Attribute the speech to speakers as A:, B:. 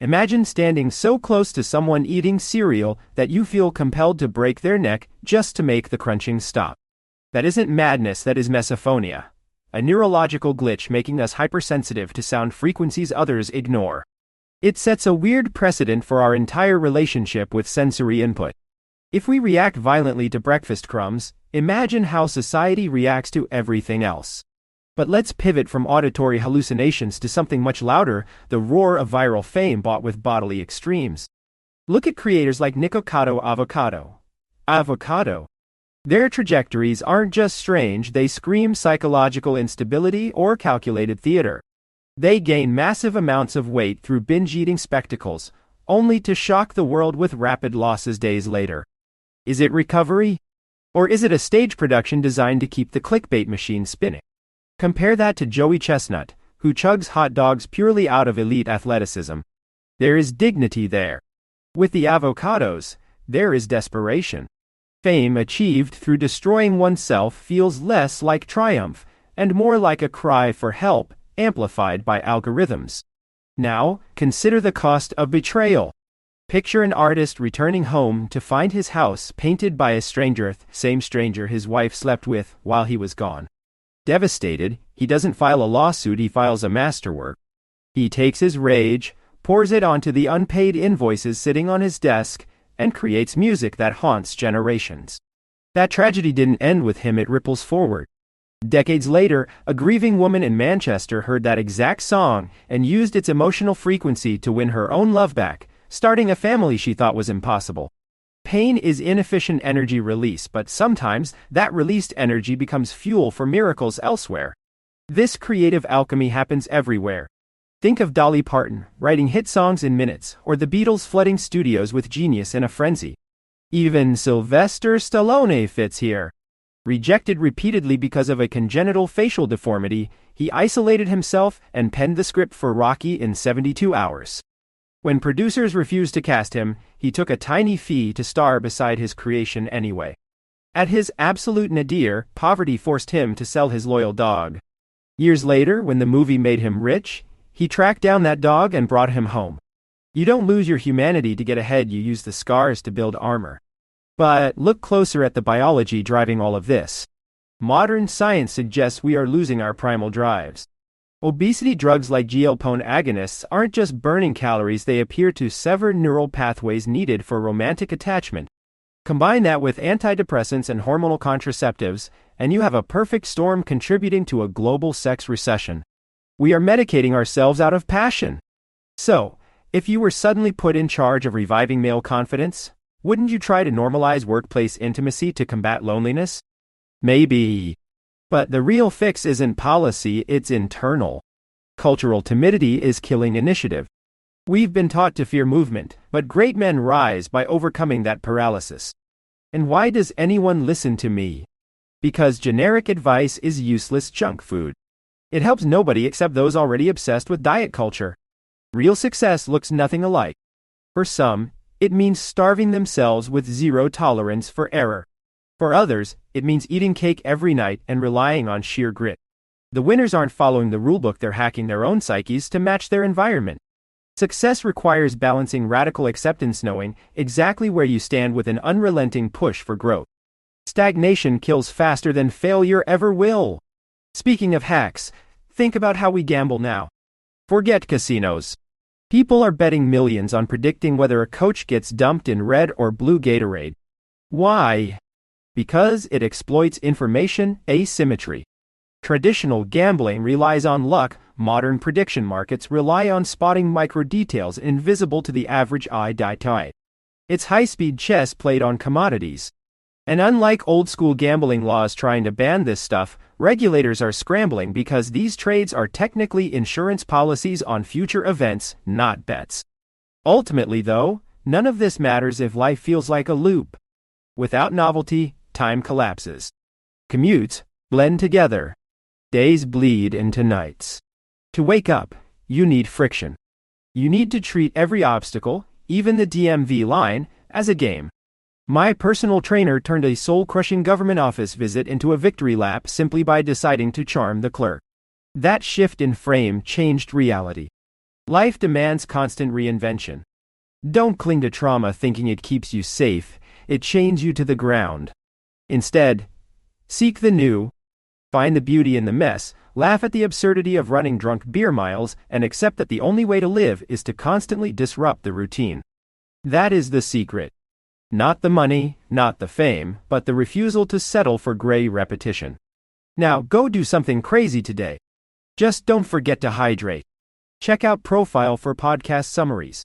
A: Imagine standing so close to someone eating cereal that you feel compelled to break their neck just to make the crunching stop. That isn't madness, that is Mesophonia, a neurological glitch making us hypersensitive to sound frequencies others ignore. It sets a weird precedent for our entire relationship with sensory input. If we react violently to breakfast crumbs, imagine how society reacts to everything else. But let's pivot from auditory hallucinations to something much louder, the roar of viral fame bought with bodily extremes. Look at creators like Nikocado Avocado. Their trajectories aren't just strange, they scream psychological instability or calculated theater. They gain massive amounts of weight through binge-eating spectacles, only to shock the world with rapid losses days later. Is it recovery? Or is it a stage production designed to keep the clickbait machine spinning? Compare that to Joey Chestnut, who chugs hot dogs purely out of elite athleticism. There is dignity there. With the avocados, there is desperation. Fame achieved through destroying oneself feels less like triumph, and more like a cry for help, amplified by algorithms. Now, consider the cost of betrayal. Picture an artist returning home to find his house painted by a stranger, same stranger his wife slept with while he was gone. Devastated, he doesn't file a lawsuit, he files a masterwork. He takes his rage, pours it onto the unpaid invoices sitting on his desk, and creates music that haunts generations. That tragedy didn't end with him, it ripples forward. Decades later, a grieving woman in Manchester heard that exact song and used its emotional frequency to win her own love back, starting a family she thought was impossible. Pain is inefficient energy release, but sometimes that released energy becomes fuel for miracles elsewhere. This creative alchemy happens everywhere. Think of Dolly Parton, writing hit songs in minutes, or the Beatles flooding studios with genius in a frenzy. Even Sylvester Stallone fits here. Rejected repeatedly because of a congenital facial deformity, he isolated himself and penned the script for Rocky in 72 hours. When producers refused to cast him, he took a tiny fee to star beside his creation anyway. At his absolute nadir, poverty forced him to sell his loyal dog. Years later, when the movie made him rich, he tracked down that dog and brought him home. You don't lose your humanity to get ahead, you use the scars to build armor. But look closer at the biology driving all of this. Modern science suggests we are losing our primal drives. Obesity drugs like GLP-1 agonists aren't just burning calories, they appear to sever neural pathways needed for romantic attachment. Combine that with antidepressants and hormonal contraceptives, and you have a perfect storm contributing to a global sex recession. We are medicating ourselves out of passion. So, if you were suddenly put in charge of reviving male confidence, wouldn't you try to normalize workplace intimacy to combat loneliness? Maybe. But the real fix isn't policy, it's internal. Cultural timidity is killing initiative. We've been taught to fear movement, but great men rise by overcoming that paralysis. And why does anyone listen to me? Because generic advice is useless junk food. It helps nobody except those already obsessed with diet culture. Real success looks nothing alike. For some, it means starving themselves with zero tolerance for error. For others, it means eating cake every night and relying on sheer grit. The winners aren't following the rulebook, they're hacking their own psyches to match their environment. Success requires balancing radical acceptance, knowing exactly where you stand, with an unrelenting push for growth. Stagnation kills faster than failure ever will. Speaking of hacks, think about how we gamble now. Forget casinos. People are betting millions on predicting whether a coach gets dumped in red or blue Gatorade. Why? Because it exploits information asymmetry. Traditional gambling relies on luck, modern prediction markets rely on spotting micro-details invisible to the average eye. It's high-speed chess played on commodities. And unlike old-school gambling laws trying to ban this stuff, regulators are scrambling because these trades are technically insurance policies on future events, not bets. Ultimately, though, none of this matters if life feels like a loop. Without novelty, time collapses. Commutes blend together. Days bleed into nights. To wake up, you need friction. You need to treat every obstacle, even the DMV line, as a game. My personal trainer turned a soul-crushing government office visit into a victory lap simply by deciding to charm the clerk. That shift in frame changed reality. Life demands constant reinvention. Don't cling to trauma thinking it keeps you safe, it chains you to the ground. Instead, seek the new, find the beauty in the mess, laugh at the absurdity of running drunk beer miles, and accept that the only way to live is to constantly disrupt the routine. That is the secret. Not the money, not the fame, but the refusal to settle for gray repetition. Now, go do something crazy today. Just don't forget to hydrate. Check out Profile for podcast summaries.